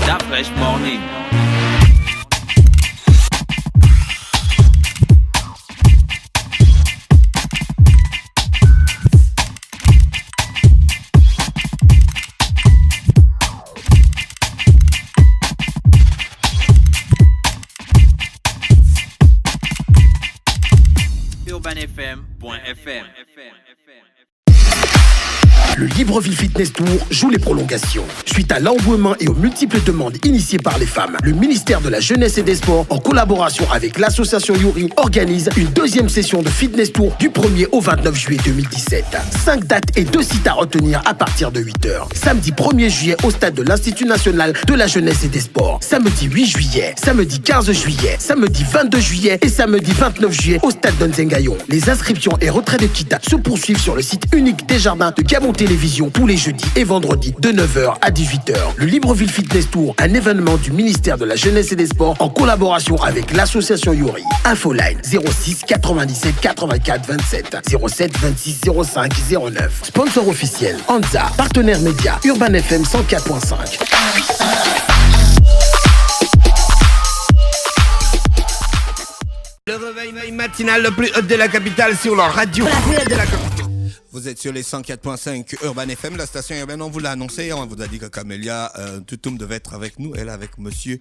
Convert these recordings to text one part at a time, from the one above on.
Da Fresh Morning. UrbanFM.fm. Le Libreville Fitness Tour joue les prolongations. Suite à l'engouement et aux multiples demandes initiées par les femmes, le ministère de la Jeunesse et des Sports, en collaboration avec l'association Yuri, organise une deuxième session de Fitness Tour du 1er au 29 juillet 2017. 5 dates et 2 sites à retenir à partir de 8h. Samedi 1er juillet au stade de l'Institut national de la Jeunesse et des Sports. Samedi 8 juillet, samedi 15 juillet, samedi 22 juillet et samedi 29 juillet au stade d'Onzengayon. Les inscriptions et retraits de kits se poursuivent sur le site unique des Jardins de Gabon Télévision tous les jeudis et vendredis de 9h à 18h. Le Libreville Fitness Tour, un événement du ministère de la Jeunesse et des Sports en collaboration avec l'association Yuri. Infoline 06 97 84 27 07 26 05 09. Sponsor officiel Anza. Partenaire média Urban FM 104.5. Le réveil matinal le plus haut de la capitale sur la radio. La plus haute de la capitale. Vous êtes sur les 104.5 Urban FM, la station urbaine. On vous l'a annoncé, on vous a dit que Camélia Toutoum devait être avec nous. Elle est avec monsieur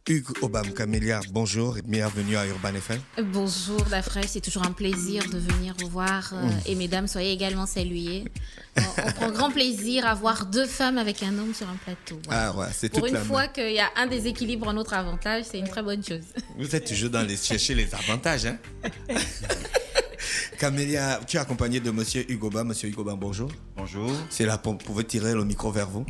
Hugues Obam. Camélia, bonjour et bienvenue à Urban FM. Bonjour Dafresh, c'est toujours un plaisir de venir vous voir. Et mesdames, soyez également saluées. On prend grand plaisir à voir 2 femmes avec un homme sur un plateau. Voilà. Ah ouais, c'est pour toute une la fois qu'il y a un déséquilibre en notre avantage, c'est une très bonne chose. Vous êtes toujours dans chercher les avantages, hein. Camélia, tu es accompagné de monsieur Hugues Obam. Monsieur Hugues Obam, bonjour. Bonjour. C'est là pour pouvoir tirer le micro vers vous.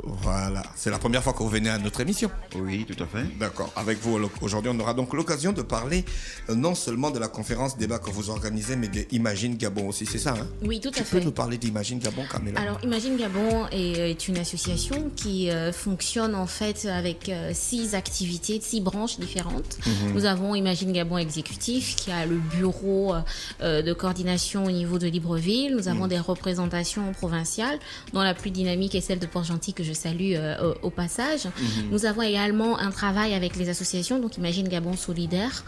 Voilà, c'est la première fois que vous venez à notre émission. Oui, tout à fait. D'accord, avec vous aujourd'hui on aura donc l'occasion de parler non seulement de la conférence débat que vous organisez, mais de Imagine Gabon aussi, c'est ça, hein? Oui, tout à fait. Tu peux nous parler d'Imagine Gabon, Camélia? Alors, Imagine Gabon est une association qui fonctionne en fait avec 6 activités, 6 branches différentes. Nous avons Imagine Gabon Exécutif qui a le bureau de coordination au niveau de Libreville. Nous avons des représentations provinciales, dont la plus dynamique est celle de Port-Gentil que je salue au passage. Nous avons également un travail avec les associations, donc Imagine Gabon Solidaire,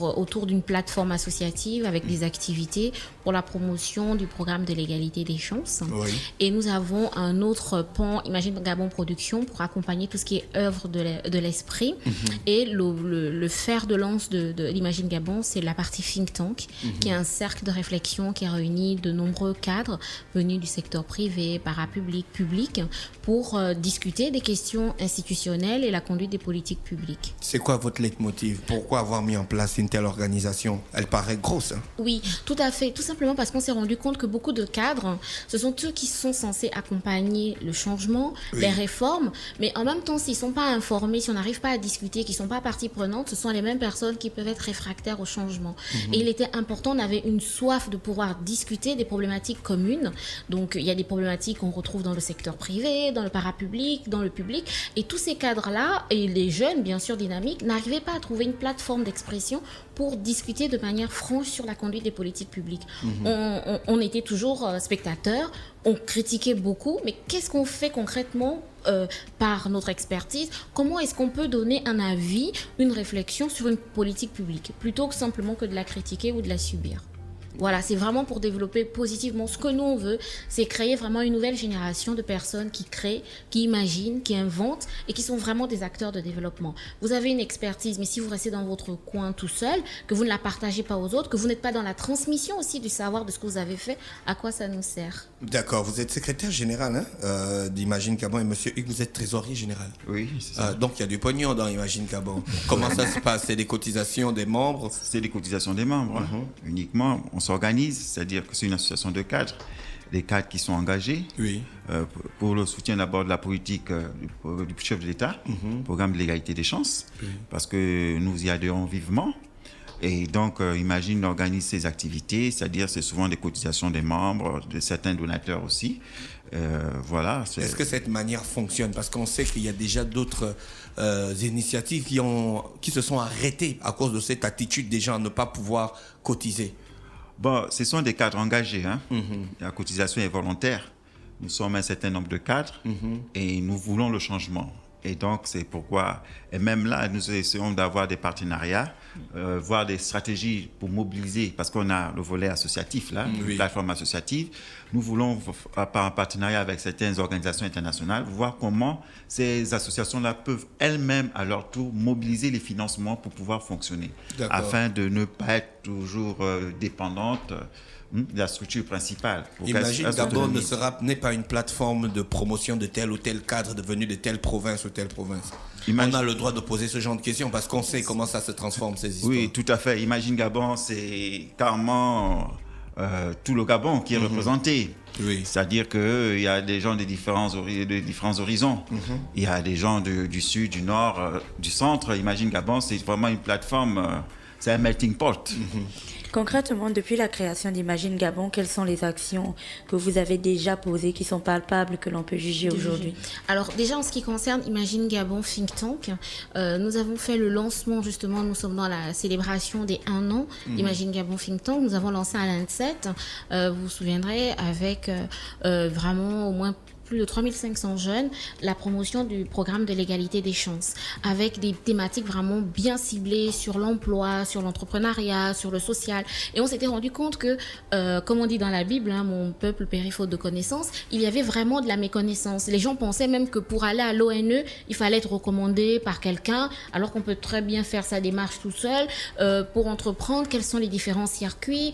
autour d'une plateforme associative avec des activités pour la promotion du programme de l'égalité des chances. Oui. Et nous avons un autre pan, Imagine Gabon Production, pour accompagner tout ce qui est œuvre de l'esprit. Et le fer de lance de l'Imagine Gabon, c'est la partie think tank, qui est un cercle de réflexion qui réunit de nombreux cadres venus du secteur privé, parapublic, public, pour discuter des questions institutionnelles et la conduite des politiques publiques. C'est quoi votre leitmotiv? Pourquoi avoir mis en place une telle organisation? Elle paraît grosse, hein? Oui, tout à fait. Tout simplement parce qu'on s'est rendu compte que beaucoup de cadres, ce sont eux qui sont censés accompagner le changement, les réformes, mais en même temps, s'ils ne sont pas informés, si on n'arrive pas à discuter, qu'ils ne sont pas partie prenante, ce sont les mêmes personnes qui peuvent être réfractaires au changement. Et il était important, on avait une soif de pouvoir discuter des problématiques communes. Donc, il y a des problématiques qu'on retrouve dans le secteur privé, dans le parapublic, dans le public. Et tous ces cadres-là, et les jeunes, bien sûr, dynamiques, n'arrivaient pas à trouver une plateforme d'expression pour discuter de manière franche sur la conduite des politiques publiques. On était toujours spectateurs, on critiquait beaucoup, mais qu'est-ce qu'on fait concrètement par notre expertise? Comment est-ce qu'on peut donner un avis, une réflexion sur une politique publique, plutôt que simplement que de la critiquer ou de la subir? Voilà, c'est vraiment pour développer positivement. Ce que nous, on veut, c'est créer vraiment une nouvelle génération de personnes qui créent, qui imaginent, qui inventent et qui sont vraiment des acteurs de développement. Vous avez une expertise, mais si vous restez dans votre coin tout seul, que vous ne la partagez pas aux autres, que vous n'êtes pas dans la transmission aussi du savoir de ce que vous avez fait, à quoi ça nous sert? D'accord, vous êtes secrétaire général d'Imagine Gabon et monsieur Hugues, vous êtes trésorier général. Oui, c'est ça. Donc il y a du pognon dans Imagine Gabon. Comment ça se passe? C'est des cotisations des membres? C'est les cotisations des membres, uniquement. On s'organise, c'est-à-dire que c'est une association de cadres, des cadres qui sont engagés pour le soutien d'abord de la politique du chef de l'État, programme de l'égalité des chances, parce que nous y adhérons vivement. Et donc, Imagine organise ses activités, c'est-à-dire c'est souvent des cotisations des membres, de certains donateurs aussi. Voilà. Est-ce que cette manière fonctionne? Parce qu'on sait qu'il y a déjà d'autres initiatives qui se sont arrêtées à cause de cette attitude des gens à ne pas pouvoir cotiser. Bon, ce sont des cadres engagés. La cotisation est volontaire. Nous sommes un certain nombre de cadres et nous voulons le changement. Et donc, c'est pourquoi, et même là, nous essayons d'avoir des partenariats, voir des stratégies pour mobiliser, parce qu'on a le volet associatif, là, une plateforme associative. Nous voulons, par un partenariat avec certaines organisations internationales, voir comment ces associations-là peuvent elles-mêmes, à leur tour, mobiliser les financements pour pouvoir fonctionner, afin de ne pas être toujours dépendantes de la structure principale. Imagine Gabon n'est pas une plateforme de promotion de tel ou tel cadre devenu de telle province ou telle province. On a le droit de poser ce genre de questions parce qu'on sait comment ça se transforme, ces histoires. Oui, tout à fait. Imagine Gabon, c'est carrément tout le Gabon qui est représenté. Oui. C'est-à-dire qu'il y a des gens de différents horizons. Il y a des gens du sud, du nord, du centre. Imagine Gabon, c'est vraiment une plateforme, c'est un melting pot. Concrètement, depuis la création d'Imagine Gabon, quelles sont les actions que vous avez déjà posées, qui sont palpables, que l'on peut juger aujourd'hui? Alors déjà, en ce qui concerne Imagine Gabon Think Tank, nous avons fait le lancement, justement, nous sommes dans la célébration des 1 an d'Imagine Gabon Think Tank. Nous avons lancé à l'INSET, vous vous souviendrez, avec vraiment au moins plus de 3500 jeunes, la promotion du programme de l'égalité des chances, avec des thématiques vraiment bien ciblées sur l'emploi, sur l'entrepreneuriat, sur le social. Et on s'était rendu compte que, comme on dit dans la Bible, mon peuple périt faute de connaissances, il y avait vraiment de la méconnaissance. Les gens pensaient même que pour aller à l'ONE, il fallait être recommandé par quelqu'un, alors qu'on peut très bien faire sa démarche tout seul. Pour entreprendre, quels sont les différents circuits.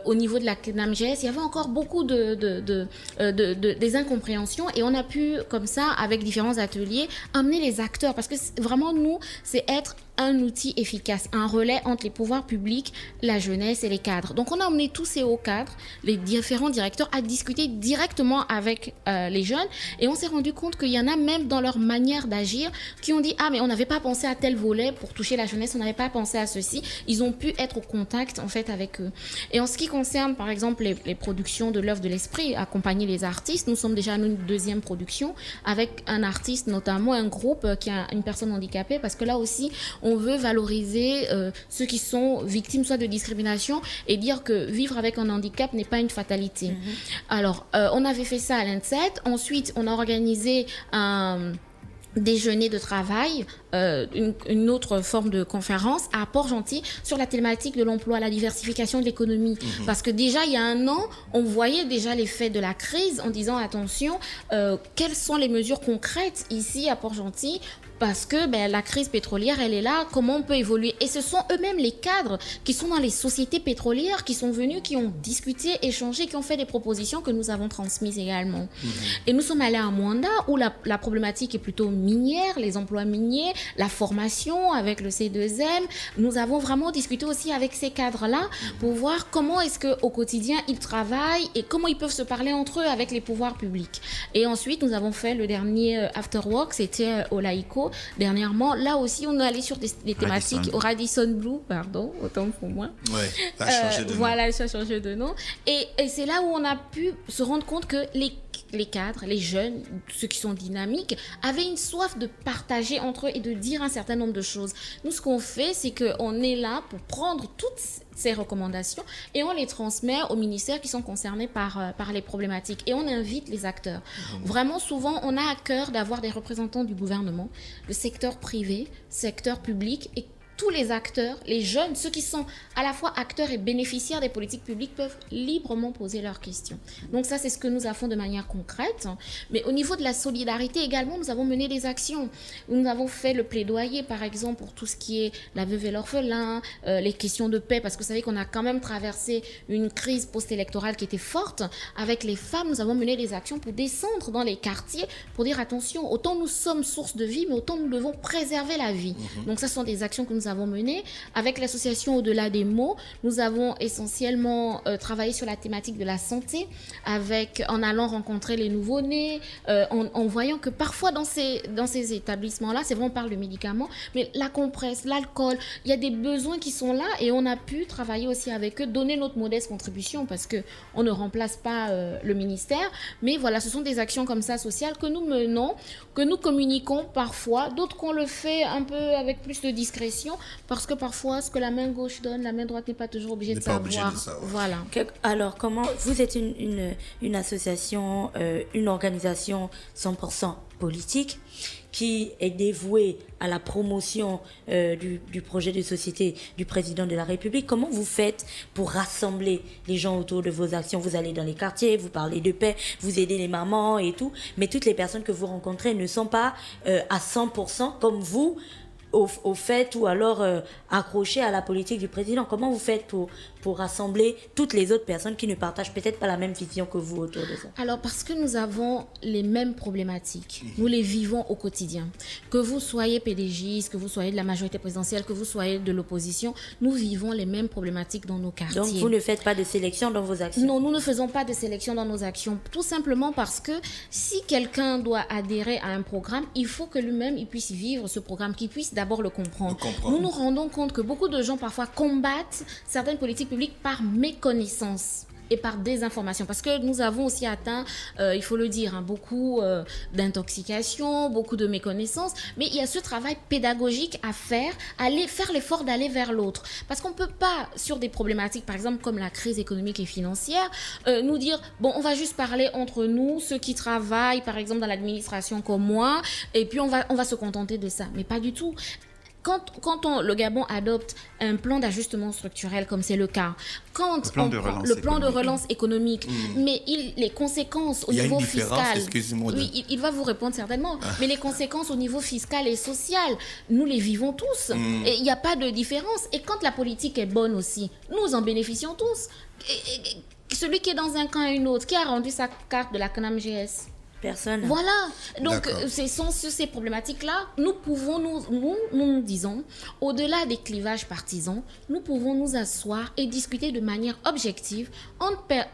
Au niveau de la CNAMGS, il y avait encore beaucoup des incompréhensions. Et on a pu, comme ça, avec différents ateliers, amener les acteurs. Parce que vraiment, nous, c'est être un outil efficace, un relais entre les pouvoirs publics, la jeunesse et les cadres. Donc, on a emmené tous ces hauts cadres, les différents directeurs, à discuter directement avec les jeunes. Et on s'est rendu compte qu'il y en a même dans leur manière d'agir qui ont dit « Ah, mais on n'avait pas pensé à tel volet pour toucher la jeunesse, on n'avait pas pensé à ceci. » Ils ont pu être au contact, en fait, avec eux. Et en ce qui concerne, par exemple, les productions de l'œuvre de l'esprit, accompagner les artistes, nous sommes déjà à une deuxième production avec un artiste, notamment un groupe qui a une personne handicapée, parce que là aussi, on veut valoriser ceux qui sont victimes soit de discrimination et dire que vivre avec un handicap n'est pas une fatalité. Alors, on avait fait ça à l'INSET. Ensuite, on a organisé un déjeuner de travail, une autre forme de conférence à Port-Gentil sur la thématique de l'emploi, la diversification de l'économie. Parce que déjà, il y a 1 an, on voyait déjà l'effet de la crise en disant, attention, quelles sont les mesures concrètes ici à Port-Gentil parce que la crise pétrolière, elle est là, comment on peut évoluer. Et ce sont eux-mêmes les cadres qui sont dans les sociétés pétrolières, qui sont venus, qui ont discuté, échangé, qui ont fait des propositions que nous avons transmises également. Et nous sommes allés à Mwanda, où la problématique est plutôt minière, les emplois miniers, la formation avec le C2M. Nous avons vraiment discuté aussi avec ces cadres-là pour voir comment est-ce qu'au quotidien, ils travaillent et comment ils peuvent se parler entre eux avec les pouvoirs publics. Et ensuite, nous avons fait le dernier afterwork, c'était au Laïco. Dernièrement, là aussi, on est allé sur des thématiques au Radisson Blu, pardon, autant pour moi. Ouais, ça a changé de nom. Voilà, ça a changé de nom. Et c'est là où on a pu se rendre compte que les cadres, les jeunes, ceux qui sont dynamiques, avaient une soif de partager entre eux et de dire un certain nombre de choses. Nous, ce qu'on fait, c'est qu'on est là pour prendre toutes ces recommandations et on les transmet aux ministères qui sont concernés par les problématiques et on invite les acteurs. Vraiment, souvent, on a à cœur d'avoir des représentants du gouvernement, le secteur privé, secteur public et tous les acteurs, les jeunes, ceux qui sont à la fois acteurs et bénéficiaires des politiques publiques peuvent librement poser leurs questions. Donc ça, c'est ce que nous avons de manière concrète. Mais au niveau de la solidarité également, nous avons mené des actions. Nous avons fait le plaidoyer, par exemple, pour tout ce qui est la veuve et l'orphelin, les questions de paix, parce que vous savez qu'on a quand même traversé une crise post-électorale qui était forte. Avec les femmes, nous avons mené des actions pour descendre dans les quartiers, pour dire attention, autant nous sommes source de vie, mais autant nous devons préserver la vie. Donc ça, ce sont des actions que nous avons menées. Avec l'association Au-delà des mots, nous avons essentiellement travaillé sur la thématique de la santé, en allant rencontrer les nouveau-nés, en voyant que parfois dans ces établissements-là, c'est vrai, on parle de médicaments, mais la compresse, l'alcool, il y a des besoins qui sont là et on a pu travailler aussi avec eux, donner notre modeste contribution parce qu'on ne remplace pas le ministère, mais voilà, ce sont des actions comme ça sociales que nous menons, que nous communiquons parfois, d'autres qu'on le fait un peu avec plus de discrétion, parce que parfois, ce que la main gauche donne, la main droite n'est pas toujours obligée de savoir. Voilà. Alors, comment vous êtes une association, une organisation 100% politique qui est dévoué à la promotion du projet de société du président de la République. Comment vous faites pour rassembler les gens autour de vos actions? Vous allez dans les quartiers, vous parlez de paix, vous aidez les mamans et tout, mais toutes les personnes que vous rencontrez ne sont pas à 100% comme vous, au fait, ou alors accrochés à la politique du président. Comment vous faites pour rassembler toutes les autres personnes qui ne partagent peut-être pas la même vision que vous autour de ça? Alors, parce que nous avons les mêmes problématiques. Nous les vivons au quotidien. Que vous soyez PDGiste, que vous soyez de la majorité présidentielle, que vous soyez de l'opposition, nous vivons les mêmes problématiques dans nos quartiers. Donc, vous ne faites pas de sélection dans vos actions? Non, nous ne faisons pas de sélection dans nos actions. Tout simplement parce que si quelqu'un doit adhérer à un programme, il faut que lui-même il puisse vivre ce programme, qu'il puisse d'abord le comprendre. Nous nous rendons compte que beaucoup de gens parfois combattent certaines politiques publiques par méconnaissance et par désinformation, parce que nous avons aussi atteint, il faut le dire, beaucoup d'intoxication, beaucoup de méconnaissance, mais il y a ce travail pédagogique à faire, aller faire l'effort d'aller vers l'autre, parce qu'on ne peut pas, sur des problématiques, par exemple, comme la crise économique et financière, nous dire, bon, on va juste parler entre nous, ceux qui travaillent, par exemple, dans l'administration comme moi, et puis on va se contenter de ça, mais pas du tout. Quand le Gabon adopte un plan d'ajustement structurel, comme c'est le cas, quand le plan de relance économique, mais les conséquences au niveau fiscal, oui, il va vous répondre certainement, mais les conséquences au niveau fiscal et social, nous les vivons tous, et il n'y a pas de différence. Et quand la politique est bonne aussi, nous en bénéficions tous. Celui qui est dans un camp et un autre, qui a rendu sa carte de la CNAM-GS? Personne. Voilà. Donc, ce sont ces problématiques-là, nous pouvons, nous disons, au-delà des clivages partisans, nous pouvons nous asseoir et discuter de manière objective.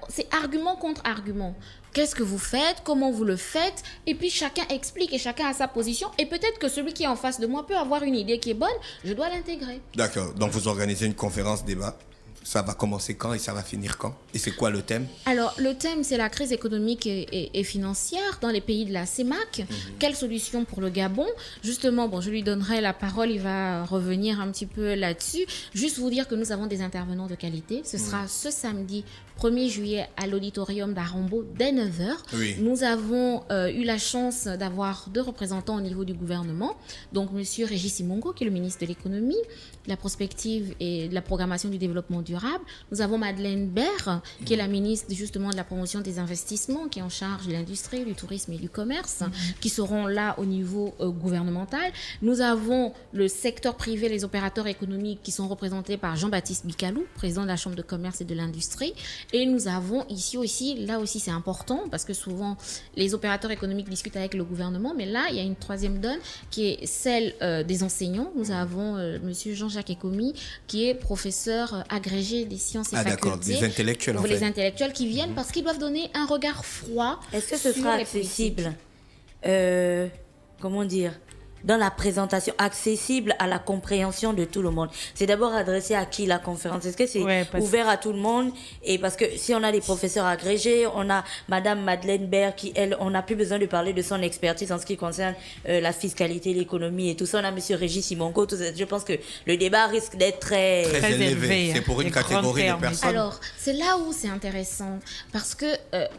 C'est argument contre argument. Qu'est-ce que vous faites? Comment vous le faites? Et puis, chacun explique et chacun a sa position. Et peut-être que celui qui est en face de moi peut avoir une idée qui est bonne. Je dois l'intégrer. D'accord. Donc, vous organisez une conférence débat. Ça va commencer quand et ça va finir quand? Et c'est quoi le thème? Alors, le thème, c'est la crise économique et financière dans les pays de la CEMAC. Quelle solution pour le Gabon? Justement, bon, je lui donnerai la parole, il va revenir un petit peu là-dessus. Juste vous dire que nous avons des intervenants de qualité. Ce sera ce samedi 1er juillet à l'auditorium d'Arambo dès 9h. Oui. Nous avons eu la chance d'avoir 2 représentants au niveau du gouvernement. Donc, M. Régis Simongo, qui est le ministre de l'économie, de la prospective et de la programmation du développement durable. Nous avons Madeleine Baird, qui est la ministre justement de la promotion des investissements, qui est en charge de l'industrie, du tourisme et du commerce, qui seront là au niveau gouvernemental. Nous avons le secteur privé, les opérateurs économiques qui sont représentés par Jean-Baptiste Bicalou, président de la Chambre de commerce et de l'industrie. Et nous avons ici aussi, là aussi c'est important, parce que souvent les opérateurs économiques discutent avec le gouvernement, mais là il y a une troisième donne qui est celle des enseignants. Nous avons monsieur Jean-Jacques Ekomi, qui est professeur agrégé des sciences et facultés. D'accord, des intellectuels en fait. Les intellectuels qui viennent parce qu'ils doivent donner un regard froid. Est-ce que ce sera accessible, comment dire, dans la présentation, accessible à la compréhension de tout le monde? C'est d'abord adressé à qui la conférence? Est-ce que c'est ouvert à tout le monde? Et parce que si on a des professeurs agrégés, on a Madame Madeleine Baird qui, elle, on n'a plus besoin de parler de son expertise en ce qui concerne la fiscalité, l'économie et tout ça. On a Monsieur Régis Simongo, tout ça. Je pense que le débat risque d'être très élevé. C'est pour une catégorie de personnes. Alors, c'est là où c'est intéressant. Parce que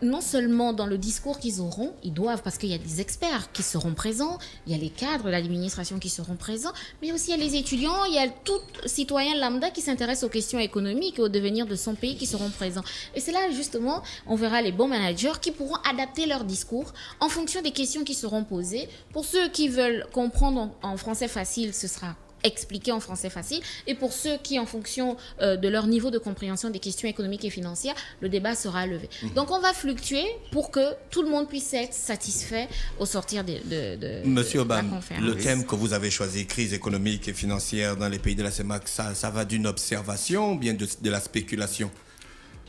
non seulement dans le discours qu'ils auront, ils doivent, parce qu'il y a des experts qui seront présents, il y a les cadres l'administration qui seront présents, mais aussi il y a les étudiants, il y a tout citoyen lambda qui s'intéresse aux questions économiques et au devenir de son pays qui seront présents. Et c'est là justement, on verra les bons managers qui pourront adapter leur discours en fonction des questions qui seront posées. Pour ceux qui veulent comprendre en français facile, ce sera expliqué en français facile. Et pour ceux qui, en fonction de leur niveau de compréhension des questions économiques et financières, le débat sera levé. Donc, on va fluctuer pour que tout le monde puisse être satisfait au sortir de Monsieur la Obam, conférence. le thème que vous avez choisi, crise économique et financière dans les pays de la CEMAC, ça va d'une observation ou bien de la spéculation?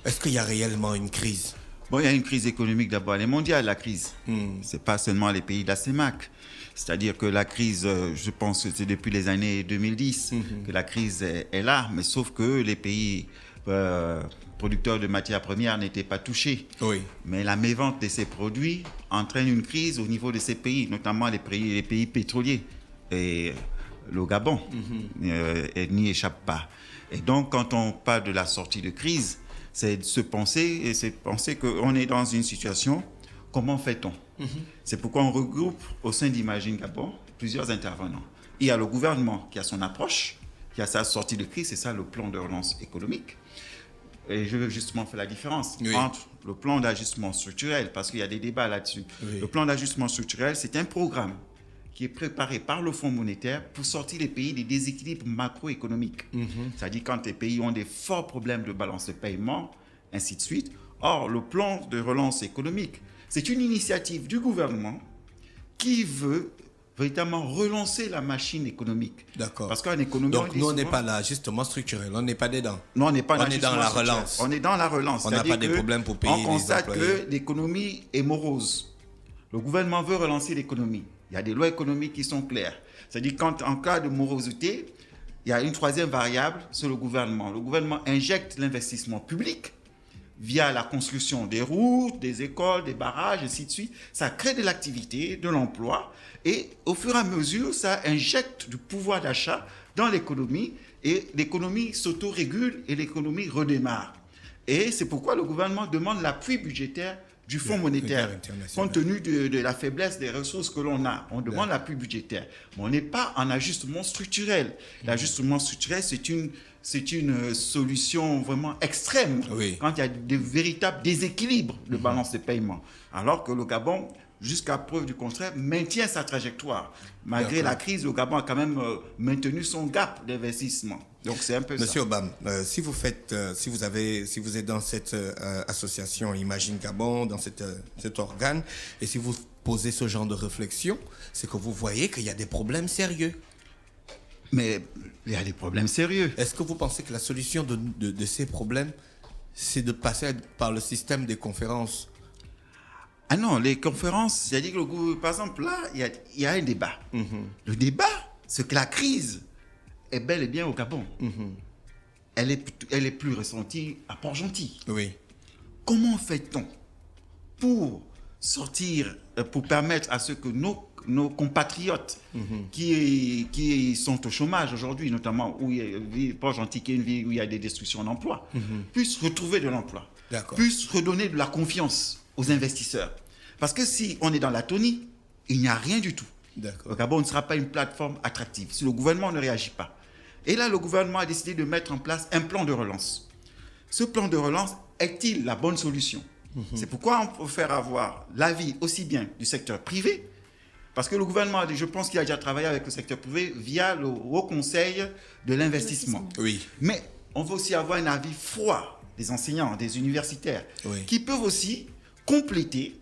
Est-ce qu'il y a réellement une crise? Bon, il y a une crise économique d'abord, elle est mondiale, la crise. C'est pas seulement les pays de la CEMAC. C'est-à-dire que la crise, je pense que c'est depuis les années 2010 que la crise est là, mais sauf que les pays producteurs de matières premières n'étaient pas touchés. Oui. Mais la mévente de ces produits entraîne une crise au niveau de ces pays, notamment les pays pétroliers. Et le Gabon n'y échappe pas. Et donc, quand on parle de la sortie de crise, c'est de se penser, et c'est penser qu'on est dans une situation, comment fait-on? C'est pourquoi on regroupe au sein d'Imagine Gabon plusieurs intervenants. Il y a le gouvernement qui a son approche, qui a sa sortie de crise, c'est ça le plan de relance économique. Et je veux justement faire la différence entre le plan d'ajustement structurel, parce qu'il y a des débats là-dessus. Le plan d'ajustement structurel, c'est un programme qui est préparé par le Fonds monétaire pour sortir les pays des déséquilibres macroéconomiques. C'est-à-dire quand les pays ont des forts problèmes de balance de paiement, ainsi de suite. Or, le plan de relance économique, c'est une initiative du gouvernement qui veut véritablement relancer la machine économique. D'accord. Parce qu'en économie... Donc, nous, on n'est pas là, justement structurel. On n'est pas dedans. Non, on n'est pas on est dans la relance. On est dans la relance. On n'a pas de problème pour payer les employés. On constate que l'économie est morose. Le gouvernement veut relancer l'économie. Il y a des lois économiques qui sont claires. C'est-à-dire qu'en cas de morosité, il y a une troisième variable, c'est le gouvernement. Le gouvernement injecte l'investissement public via la construction des routes, des écoles, des barrages, ainsi de suite. Ça crée de l'activité, de l'emploi. Et au fur et à mesure, ça injecte du pouvoir d'achat dans l'économie. Et l'économie s'autorégule et l'économie redémarre. Et c'est pourquoi le gouvernement demande l'appui budgétaire du Fonds monétaire, compte tenu de la faiblesse des ressources que l'on a. On demande l'appui budgétaire. Mais on n'est pas en ajustement structurel. L'ajustement structurel, c'est une solution vraiment extrême quand il y a de véritables déséquilibres de balance de paiement. Alors que le Gabon, jusqu'à preuve du contraire, maintient sa trajectoire. Malgré la crise, le Gabon a quand même maintenu son gap d'investissement. Donc c'est un peu Monsieur Obam, si vous êtes dans cette association Imagine Gabon, dans cet organe, et si vous posez ce genre de réflexion, c'est que vous voyez qu'il y a des problèmes sérieux. Mais il y a des problèmes sérieux. Est-ce que vous pensez que la solution de ces problèmes, c'est de passer par le système des conférences? Ah non, les conférences, c'est-à-dire que, par exemple, là, il y a un débat. Le débat, c'est que la crise est bel et bien au Gabon. Elle est plus ressentie à Port-Gentil. Oui. Comment fait-on pour permettre à ceux que nos compatriotes qui sont au chômage aujourd'hui, notamment Port-Gentil, qui est une ville où il y a des destructions d'emplois, puissent retrouver de l'emploi, puissent redonner de la confiance aux investisseurs. Parce que si on est dans l'atonie, il n'y a rien du tout. Le Gabon ne sera pas une plateforme attractive si le gouvernement ne réagit pas. Et là, le gouvernement a décidé de mettre en place un plan de relance. Ce plan de relance est-il la bonne solution? C'est pourquoi on préfère avoir l'avis aussi bien du secteur privé, parce que le gouvernement, je pense qu'il a déjà travaillé avec le secteur privé via le Haut Conseil de l'investissement. Oui. Mais on veut aussi avoir un avis froid des enseignants, des universitaires, qui peuvent aussi compléter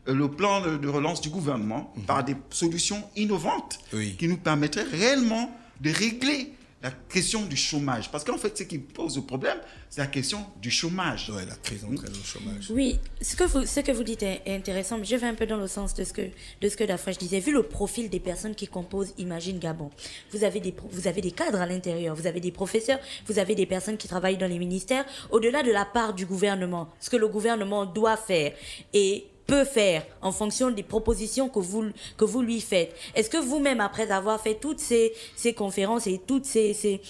le plan de relance du gouvernement par des solutions innovantes qui nous permettraient réellement de régler la question du chômage. Parce qu'en fait, ce qui pose le problème, c'est la question du chômage. Oui, la crise entraîne le chômage. Oui, ce que vous dites est intéressant, mais je vais un peu dans le sens de ce que Dafresh disait. Vu le profil des personnes qui composent Imagine Gabon, vous avez des cadres à l'intérieur, vous avez des professeurs, vous avez des personnes qui travaillent dans les ministères, au-delà de la part du gouvernement, ce que le gouvernement doit faire et peut faire en fonction des propositions que vous lui faites. Est-ce que vous-même, après avoir fait toutes ces conférences et toutes ces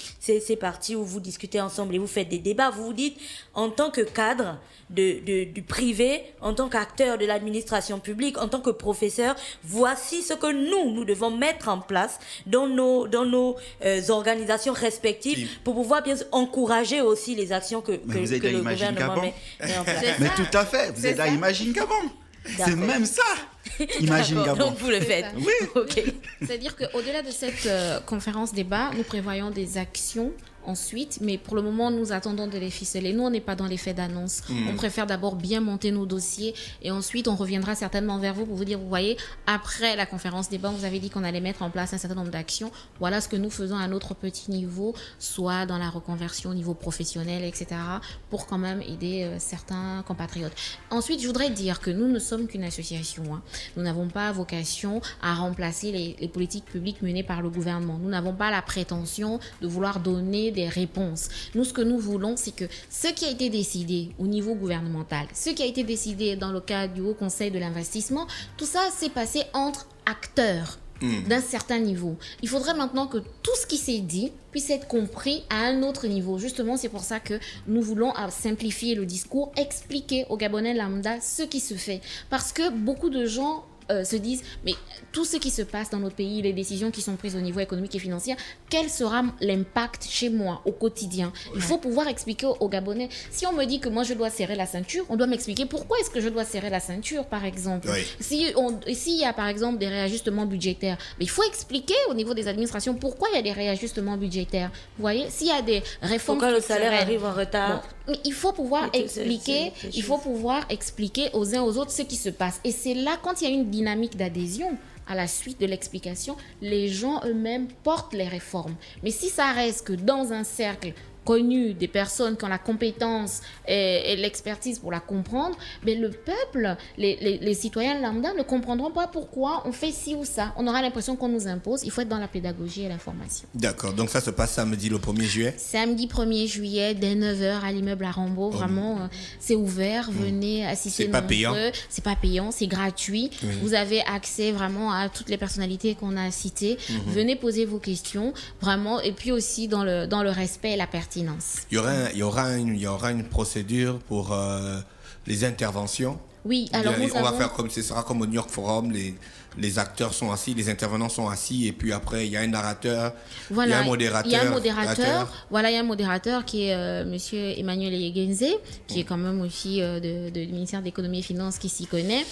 parties où vous discutez ensemble et vous faites des débats, vous vous dites, en tant que cadre du privé, en tant qu'acteur de l'administration publique, en tant que professeur, voici ce que nous devons mettre en place dans nos organisations respectives pour pouvoir bien encourager aussi les actions que le gouvernement met en place. Mais tout à fait, vous êtes à Imagine Gabon. C'est même ça. Imagine Gabon. Donc vous le faites. Oui. Ok. C'est-à-dire qu'au-delà de cette conférence débat, nous prévoyons des actions ensuite, mais pour le moment, nous attendons de les ficeler. Nous, on n'est pas dans l'effet d'annonce. On préfère d'abord bien monter nos dossiers et ensuite, on reviendra certainement vers vous pour vous dire, vous voyez, après la conférence débat, vous avez dit qu'on allait mettre en place un certain nombre d'actions. Voilà ce que nous faisons à notre petit niveau, soit dans la reconversion au niveau professionnel, etc., pour quand même aider certains compatriotes. Ensuite, je voudrais dire que nous ne sommes qu'une association. Nous n'avons pas vocation à remplacer les politiques publiques menées par le gouvernement. Nous n'avons pas la prétention de vouloir donner des réponses. Nous, ce que nous voulons, c'est que ce qui a été décidé au niveau gouvernemental, ce qui a été décidé dans le cadre du Haut Conseil de l'investissement, tout ça s'est passé entre acteurs d'un certain niveau. Il faudrait maintenant que tout ce qui s'est dit puisse être compris à un autre niveau. Justement, c'est pour ça que nous voulons simplifier le discours, expliquer aux Gabonais lambda ce qui se fait. Parce que beaucoup de gens se disent, mais tout ce qui se passe dans notre pays, les décisions qui sont prises au niveau économique et financier, quel sera l'impact chez moi au quotidien? Il faut pouvoir expliquer aux Gabonais. Si on me dit que moi je dois serrer la ceinture, on doit m'expliquer pourquoi est-ce que je dois serrer la ceinture, par exemple. S'il y a par exemple des réajustements budgétaires, mais il faut expliquer au niveau des administrations pourquoi il y a des réajustements budgétaires. Vous voyez, s'il y a des réformes pourquoi le salaire arrive en retard. Bon, il faut pouvoir expliquer, aux uns aux autres ce qui se passe. Et c'est là, quand il y a une dynamique d'adhésion, à la suite de l'explication, les gens eux-mêmes portent les réformes. Mais si ça reste que dans un cercle connu des personnes qui ont la compétence et l'expertise pour la comprendre, mais le peuple, les citoyens lambda ne comprendront pas pourquoi on fait ci ou ça. On aura l'impression qu'on nous impose. Il faut être dans la pédagogie et l'information. D'accord, donc ça se passe samedi le 1er juillet. Samedi 1er juillet, dès 9h à l'immeuble à Rambaud. Vraiment, c'est ouvert. Venez assister. C'est pas payant. C'est pas payant, c'est gratuit. Vous avez accès vraiment à toutes les personnalités qu'on a citées. Venez poser vos questions, vraiment. Et puis aussi dans le respect et la pertinence. Il y aura une procédure pour les interventions. Oui, alors on va faire comme ce sera comme au New York Forum, les acteurs sont assis, les intervenants sont assis, et puis après il y a un narrateur, voilà, il y a un modérateur. Voilà, il y a un modérateur qui est Monsieur Emmanuel Yegenze, qui est quand même aussi du ministère de l'économie et finances, qui s'y connaît,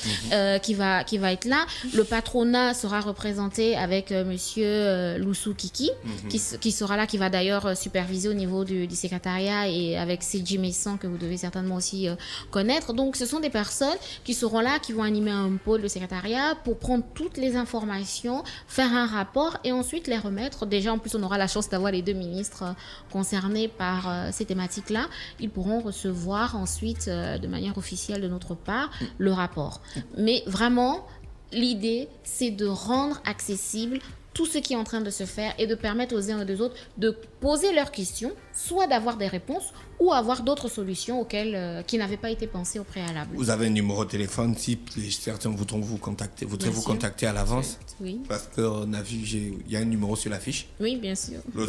qui va être là. Le patronat sera représenté avec Monsieur Loussou Kiki, qui sera là, qui va d'ailleurs superviser au niveau du secrétariat, et avec Cédji Messan, que vous devez certainement aussi connaître. Donc ce sont des personnes qui seront là, qui vont animer un pôle de secrétariat pour prendre toutes les informations, faire un rapport et ensuite les remettre. Déjà, en plus, on aura la chance d'avoir les deux ministres concernés par ces thématiques-là. Ils pourront recevoir ensuite, de manière officielle de notre part, le rapport. Mais vraiment, l'idée, c'est de rendre accessible tout ce qui est en train de se faire et de permettre aux uns et aux autres de poser leurs questions, soit d'avoir des réponses ou avoir d'autres solutions qui n'avaient pas été pensées au préalable. Vous avez un numéro de téléphone, si certains voudront vous contacter, vous contacter à l'avance. Oui. Parce qu'on a vu, il y a un numéro sur l'affiche. Oui, bien sûr. Le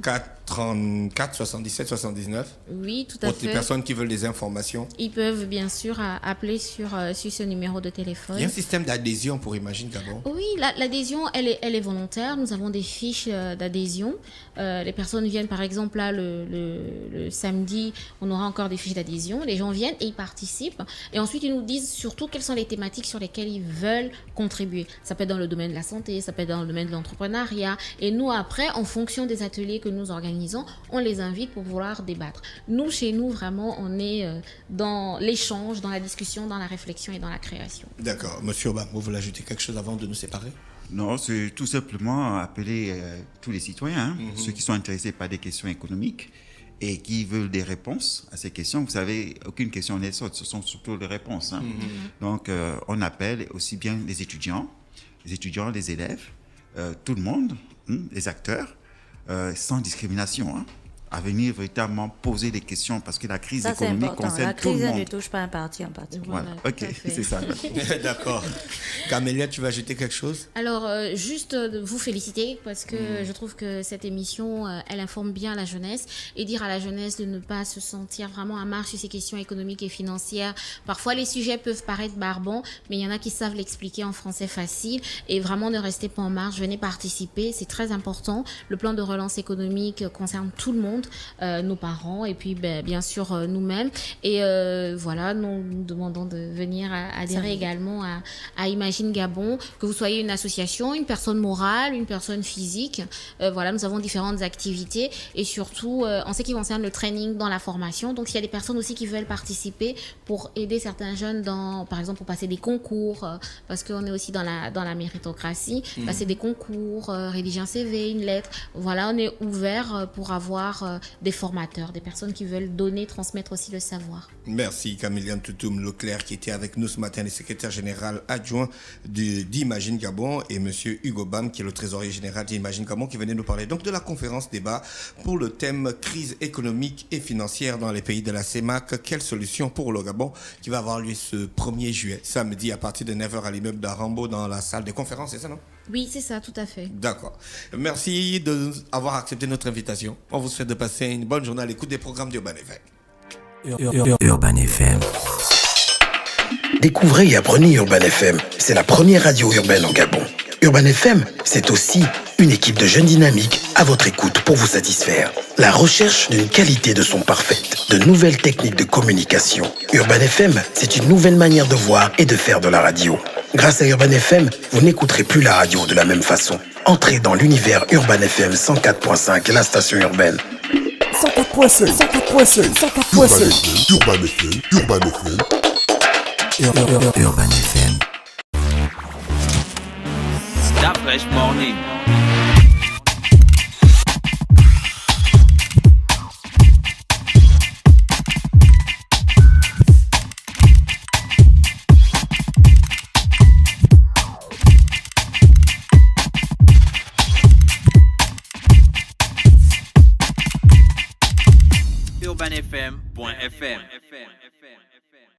04 34 77 79. Oui, tout à fait. Pour les personnes qui veulent des informations. Ils peuvent bien sûr appeler sur ce numéro de téléphone. Il y a un système d'adhésion pour Imagine Gabon. Oui, l'adhésion, elle est volontaire. Nous avons des fiches d'adhésion. Les personnes viennent, par exemple, là, le samedi, on aura encore des fiches d'adhésion. Les gens viennent et ils participent. Et ensuite, ils nous disent surtout quelles sont les thématiques sur lesquelles ils veulent contribuer. Ça peut être dans le domaine de la santé, ça peut être dans le domaine de l'entrepreneuriat. Et nous, après, en fonction des ateliers que nous organisons, on les invite pour vouloir débattre. Nous, chez nous, vraiment, on est dans l'échange, dans la discussion, dans la réflexion et dans la création. D'accord. Monsieur Obama, vous voulez ajouter quelque chose avant de nous séparer? Non, c'est tout simplement appeler tous les citoyens, ceux qui sont intéressés par des questions économiques et qui veulent des réponses à ces questions. Vous savez, aucune question n'est sorte, ce sont surtout des réponses. Donc, on appelle aussi bien les étudiants, les élèves, tout le monde, les acteurs, sans discrimination, à venir véritablement poser des questions, parce que la crise économique concerne tout le monde. La crise ne touche pas un parti en particulier. Voilà, ok, c'est ça. D'accord. Camélia, tu veux ajouter quelque chose? Alors, juste vous féliciter, parce que je trouve que cette émission, elle informe bien la jeunesse, et dire à la jeunesse de ne pas se sentir vraiment à marge sur ces questions économiques et financières. Parfois, les sujets peuvent paraître barbants, mais il y en a qui savent l'expliquer en français facile, et vraiment ne restez pas en marge, venez participer, c'est très important. Le plan de relance économique concerne tout le monde, nos parents et puis bien sûr nous-mêmes, et voilà, nous demandons de venir adhérer également à Imagine Gabon, que vous soyez une association, une personne morale, une personne physique, voilà, nous avons différentes activités, et surtout en ce qui concerne le training dans la formation. Donc s'il y a des personnes aussi qui veulent participer pour aider certains jeunes par exemple pour passer des concours, parce qu'on est aussi dans la méritocratie, passer des concours, rédiger un CV, une lettre, voilà, on est ouvert pour avoir avoir des formateurs, des personnes qui veulent donner, transmettre aussi le savoir. Merci Camiliane Toutoum Leclerc qui était avec nous ce matin, le secrétaire général adjoint d'Imagine Gabon, et monsieur Hugo Bam qui est le trésorier général d'Imagine Gabon qui venait nous parler donc de la conférence débat pour le thème crise économique et financière dans les pays de la CEMAC. Quelle solution pour le Gabon, qui va avoir lieu ce 1er juillet, samedi à partir de 9h à l'immeuble d'Arambo dans la salle de conférence, c'est ça non? Oui, c'est ça, tout à fait. D'accord. Merci d'avoir accepté notre invitation. On vous souhaite de passer une bonne journée à l'écoute des programmes d'Urban FM. Urban FM. Découvrez et apprenez Urban FM. C'est la première radio urbaine en Gabon. Urban FM, c'est aussi une équipe de jeunes dynamiques à votre écoute pour vous satisfaire. La recherche d'une qualité de son parfaite, de nouvelles techniques de communication. Urban FM, c'est une nouvelle manière de voir et de faire de la radio. Grâce à Urban FM, vous n'écouterez plus la radio de la même façon. Entrez dans l'univers Urban FM 104.5, la station urbaine. 104.5, 104.5, 104.5. Urban FM, Urban FM. Urban FM. Stop Fresh Morning. UrbanFM.fm